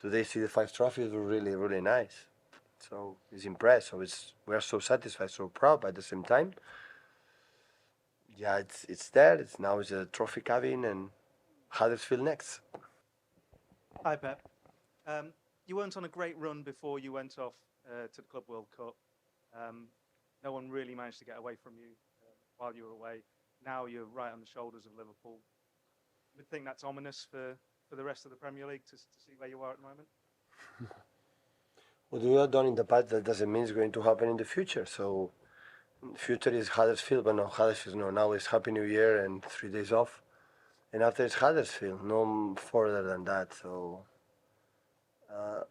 today see the 5 trophies were really, really nice. So it's impressed. So we are so satisfied, so proud. But at the same time, yeah, it's there. It's now it's a trophy cabin and Huddersfield next. Hi, Pep. You weren't on a great run before you went off to the Club World Cup. No one really managed to get away from you while you were away. Now you're right on the shoulders of Liverpool. You would think that's ominous for the rest of the Premier League to see where you are at the moment. What we have done in the past that doesn't mean it's going to happen in the future. So future is Huddersfield, but no Huddersfield. No, now it's Happy New Year and 3 days off, and after it's Huddersfield. No further than that. So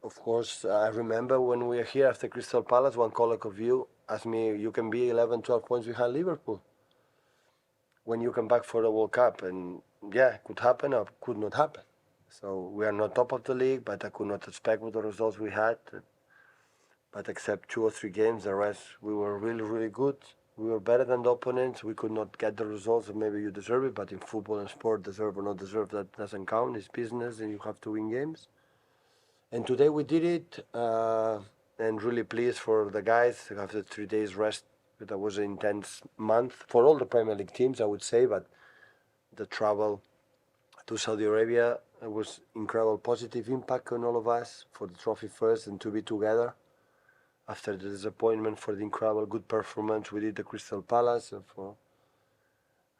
of course, I remember when we were here after Crystal Palace, one colleague of you asked me, you can be 11, 12 points behind Liverpool when you come back for the World Cup. And yeah, it could happen or could not happen. So we are not top of the league, but I could not expect with the results we had. But except 2 or 3 games, the rest, we were really, really good. We were better than the opponents. We could not get the results, and maybe you deserve it, but in football and sport, deserve or not deserve, that doesn't count. It's business, and you have to win games. And today we did it, and really pleased for the guys after 3 days rest. That was an intense month for all the Premier League teams, I would say, but the travel to Saudi Arabia was incredible positive impact on all of us for the trophy first and to be together after the disappointment for the incredible good performance we did at Crystal Palace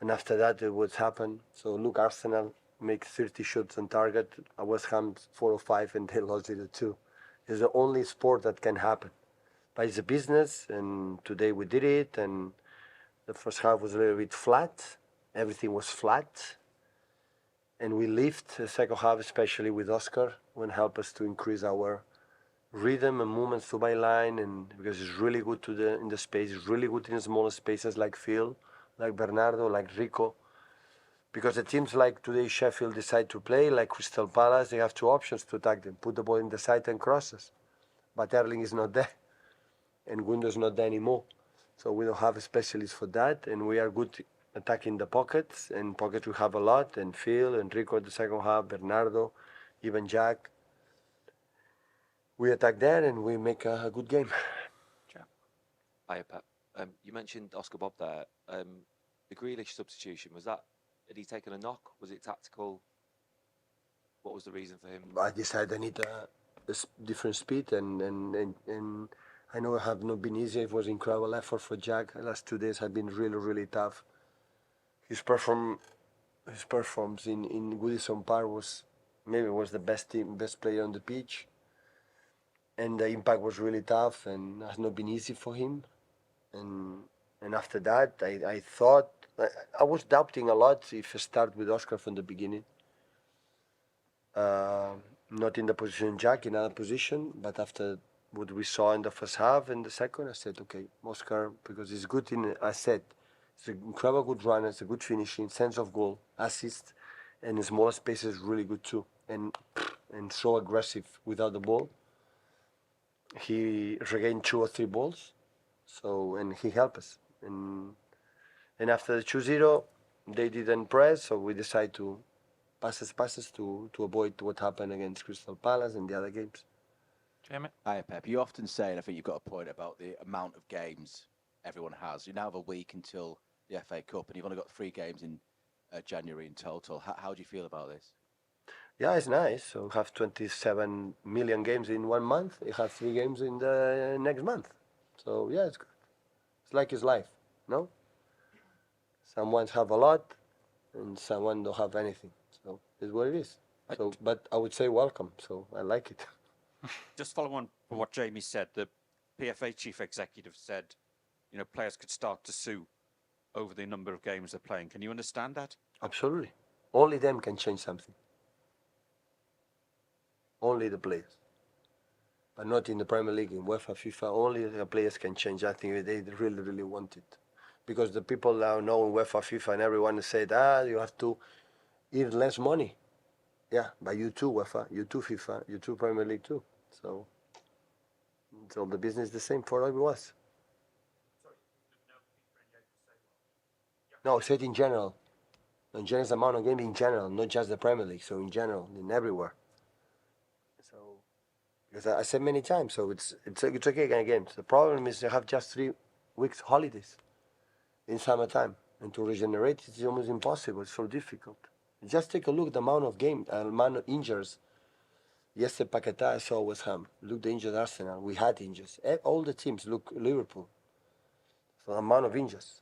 and after that it would happen. So look, Arsenal make 30 shots on target. West Ham 4 or 5 and they lost it 2. It's the only sport that can happen. But it's a business, and today we did it. And the first half was a little bit flat. Everything was flat, and we lived the second half, especially with Oscar, when helped us to increase our rhythm and movements to by line, and because he's really good in the space, he's really good in smaller spaces like Phil, like Bernardo, like Rico. Because the teams like today Sheffield decide to play like Crystal Palace, they have 2 options to attack them: put the ball in the side and crosses. But Erling is not there, and Gundo's not there anymore. So we don't have a specialist for that, and we are good attacking the pockets, and pockets we have a lot, and Phil, and Rico at the second half, Bernardo, even Jack. We attack there, and we make a good game. Yeah. Hiya, Pep. You mentioned Oscar Bob there. The Grealish substitution, had he taken a knock? Was it tactical? What was the reason for him? I decided I need a different speed, and I know it have not been easy. It was incredible effort for Jack. The last 2 days have been really, really tough. His performance in Goodison Park was the best player on the pitch, and the impact was really tough and has not been easy for him. And after that, I thought I was doubting a lot if I start with Oscar from the beginning. Not in the position Jack, in another position, but after what we saw in the first half and the second, I said, okay, Oscar, because he's good in, I said, he's an incredible good runner, it's a good finishing, sense of goal, assist, and in smaller spaces really good too, and so aggressive without the ball. He regained 2 or 3 balls, so, and he helped us. And after the 2-0, they didn't press, so we decided to passes to avoid what happened against Crystal Palace and the other games. Jamie? Hi, Pep. You often say, and I think you've got a point about the amount of games everyone has. You now have a week until the FA Cup, and you've only got 3 games in January in total. How do you feel about this? Yeah, it's nice. So we have 27 million games in 1 month. You have 3 games in the next month. So yeah, it's good. It's like his life, no? Someone have a lot, and someone don't have anything. So it's what it is. So, but I would say welcome. So I like it. Just follow on from what Jamie said. The PFA chief executive said, players could start to sue over the number of games they're playing. Can you understand that? Absolutely. Only them can change something. Only the players. But not in the Premier League, in UEFA, FIFA. Only the players can change. I think they really, really want it. Because the people now know in UEFA, FIFA, and everyone said, you have to earn less money. Yeah, but you too, UEFA, you too, FIFA, you too, Premier League too. So the business is the same for all of us. No, I said in general. In general, amount of games in general, not just the Premier League. So in general, in everywhere. So, because I said many times, so it's okay again. The problem is they have just 3 weeks holidays in summertime, and to regenerate it's almost impossible. It's so difficult. Just take a look at the amount of amount of injuries. Yesterday, Paquetá, I saw West Ham. Look, the injured Arsenal. We had injuries. All the teams. Look, Liverpool. So the amount of injuries.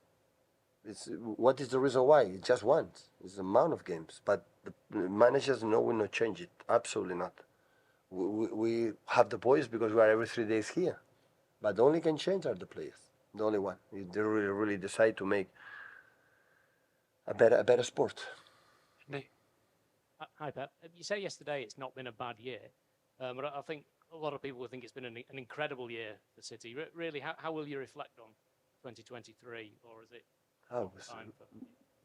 What is the reason why? It's just once. It's the amount of games. But the managers know will not change it. Absolutely not. We have the boys because we are every 3 days here. But the only can change are the players. The only one. If they really decide to make a better sport. Hi, Pep. You said yesterday it's not been a bad year, but I think a lot of people would think it's been an incredible year for City. Really, how will you reflect on 2023, or is it Oh, it was time for?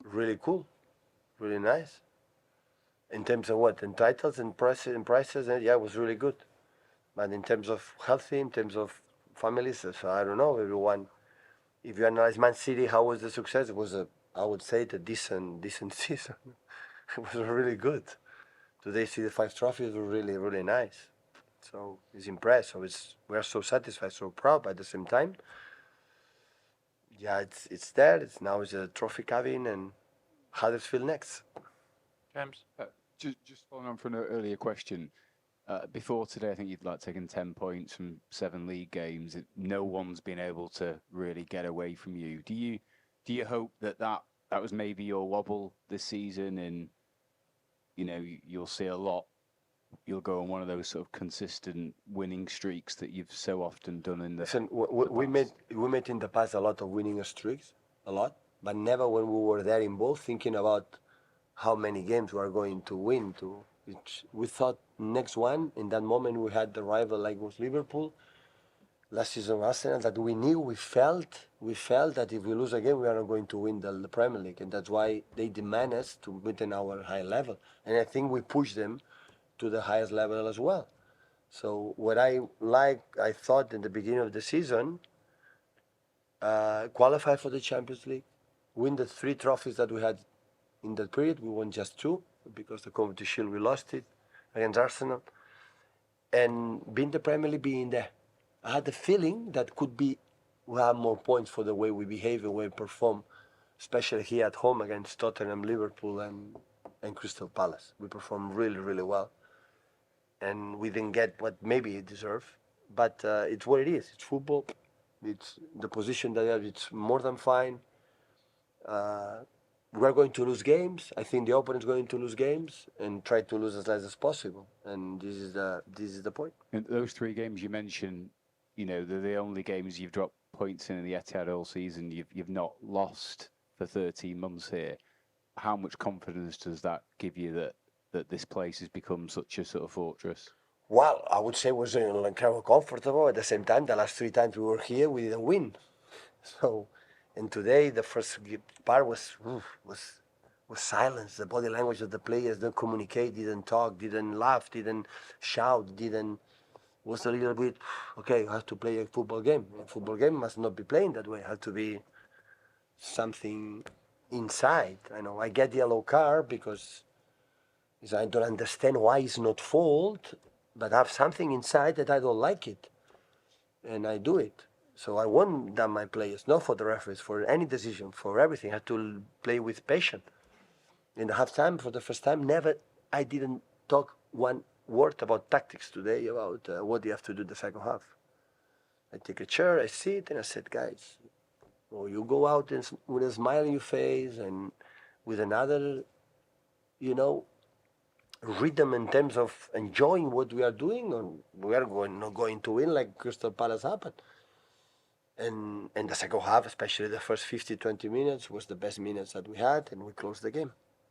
really cool, really nice. In terms of what? In titles and prices, and yeah, it was really good. But in terms of healthy, in terms of families, so I don't know, everyone. If you analyze Man City, how was the success? It was I would say, a decent season. It was really good. Today, see the 5 trophies were really nice. So it's impressed. So we are so satisfied, so proud. But at the same time, yeah, it's there. It's a trophy cabin and Huddersfield next. James? Just following on from an earlier question. Before today, I think you'd like taken 10 points from 7 league games. No one's been able to really get away from you. Do you hope that was maybe your wobble this season, and you'll see a lot? You'll go on one of those sort of consistent winning streaks that you've so often done in the. Listen, we made in the past a lot of winning streaks, a lot, but never when we were there involved, thinking about how many games we are going to win. We thought next one. In that moment, we had the rival like was Liverpool. Last season, Arsenal, that we felt that if we lose again, we are not going to win the Premier League, and that's why they demand us to maintain our high level. And I think we push them to the highest level as well. So what I thought in the beginning of the season, qualify for the Champions League, win the 3 trophies that we had in that period. We won just 2 because the Community Shield we lost it against Arsenal, and being the Premier League, being there. I had the feeling that we have more points for the way we behave and way we perform, especially here at home against Tottenham, Liverpool, and Crystal Palace. We performed really well, and we didn't get what maybe it deserved. But it's what it is. It's football. It's the position that we have. It's more than fine. We're going to lose games. I think the opponent's going to lose games and try to lose as less as possible. And this is the point. And those 3 games you mentioned, they're the only games you've dropped points in the Etihad all season. You've not lost for 13 months here. How much confidence does that give you that this place has become such a sort of fortress? Well, I would say it was incredibly comfortable. At the same time, the last 3 times we were here, we didn't win. So, and today the first part was silence. The body language of the players didn't communicate, didn't talk, didn't laugh, didn't shout, was a little bit, okay, you have to play a football game. A football game must not be playing that way. It has to be something inside. I know I get the yellow card because I don't understand why it's not fault, but I have something inside that I don't like it, and I do it. So I want that my players, not for the referees, for any decision, for everything, I have to play with patience. In the halftime, for the first time, I didn't talk one word about tactics today, about what you have to do the second half. I take a chair, I sit, and I said, guys, you go out with a smile on your face and with another, rhythm in terms of enjoying what we are doing, or we are not going to win like Crystal Palace happened. And the second half, especially the first 50, 20 minutes, was the best minutes that we had, and we closed the game.